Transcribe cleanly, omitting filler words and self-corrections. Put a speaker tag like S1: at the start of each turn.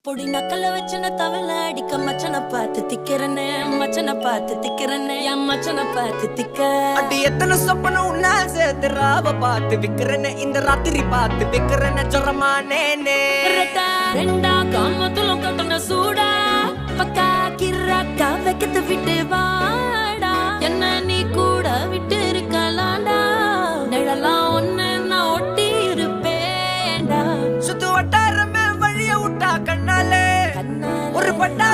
S1: பொடி நக்கல வச்சன தவள அடிக்க மச்சன பார்த்து திக்கிறனே மச்சன பார்த்து திக்கிறனே என் மச்சன பார்த்து திக்க
S2: அடி எத்தனை சொப்பன உன்னா சேர்த்து ராவ பார்த்து விக்கிறனே இந்த ராத்திரி பார்த்து விக்கிறனே ஜொரமானே
S1: ரெண்டா காமத்துலம் கட்டண சூடா பக்கா கிராக்கா வைக்கத்து விட்டு வாடா என்ன நீ கூட விட்டு இருக்கலாண்டா நிழலாம் ஒன்னு நான் ஒட்டி இருப்பேன்டா
S2: சுத்து வட்டாரமே வழிய விட்டா கண்ணாலே ஒரு பட்டா